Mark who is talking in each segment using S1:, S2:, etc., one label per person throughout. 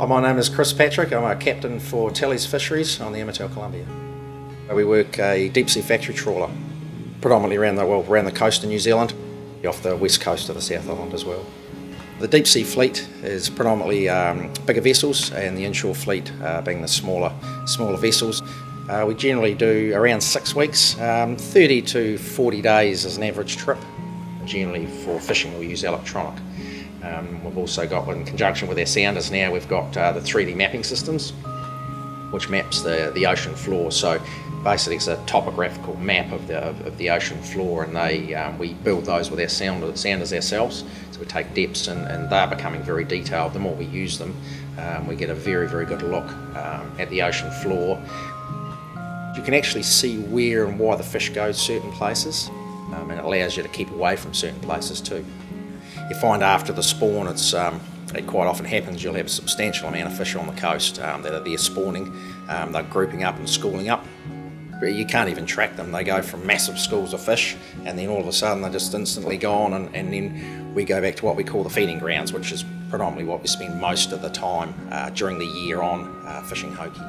S1: My name is Patrick. I'm a captain for Talley's Fisheries on the Amateur Columbia. We work a deep sea factory trawler, predominantly around the coast of New Zealand, off the west coast of the South Island as well. The deep sea fleet is predominantly bigger vessels, and the inshore fleet being the smaller vessels. We generally do around 6 weeks, 30 to 40 days as an average trip. Generally for fishing we use electronic. We've also got, in conjunction with our sounders now, we've got the 3D mapping systems, which maps the ocean floor. So basically it's a topographical map of the ocean floor, and we build those with our sounders ourselves. So we take depths, and they're becoming very detailed. The more we use them, we get a very, very good look at the ocean floor. You can actually see where and why the fish go certain places, and it allows you to keep away from certain places too. You find after the spawn, it quite often happens you'll have a substantial amount of fish on the coast that are there spawning. They're grouping up and schooling up. But you can't even track them. They go from massive schools of fish, and then all of a sudden they're just instantly gone, and then we go back to what we call the feeding grounds, which is predominantly what we spend most of the time during the year on fishing hoki.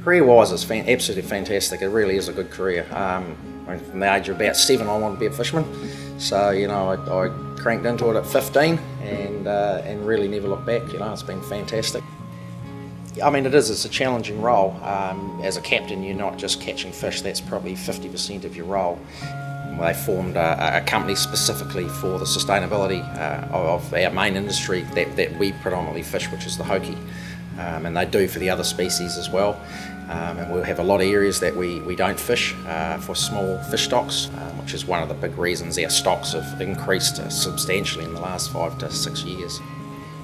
S1: Career-wise, it's absolutely fantastic. It really is a good career. From the age of about 7, I wanted to be a fisherman. So, I cranked into it at 15 and really never looked back. It's been fantastic. I mean, it's a challenging role. As a captain, you're not just catching fish, that's probably 50% of your role. They formed a company specifically for the sustainability of our main industry that we predominantly fish, which is the hoki. And they do for the other species as well. And we'll have a lot of areas that we don't fish for small fish stocks, which is one of the big reasons our stocks have increased substantially in the last 5 to 6 years.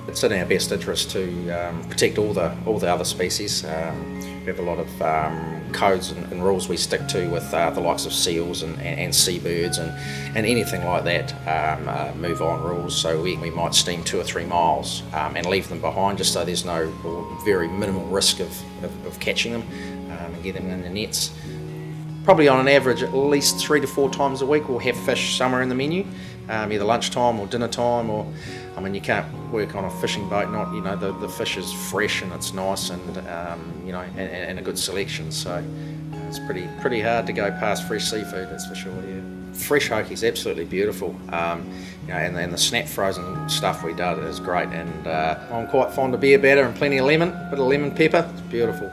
S1: It's in our best interest to protect all the other species. We have a lot of codes and rules we stick to with the likes of seals and seabirds and anything like that, move on rules. So we might steam 2 or 3 miles and leave them behind, just so there's no, or very minimal risk of catching them and getting them in the nets. Probably on an average at least 3 to 4 times a week we'll have fish somewhere in the menu, either lunchtime or dinner time, or you can't work on a fishing boat the fish is fresh and it's nice and and a good selection. So it's pretty hard to go past fresh seafood, that's for sure. Yeah. Fresh hoki is absolutely beautiful, and the snap frozen stuff we did is great. And I'm quite fond of beer batter and plenty of lemon, a bit of lemon pepper. It's beautiful.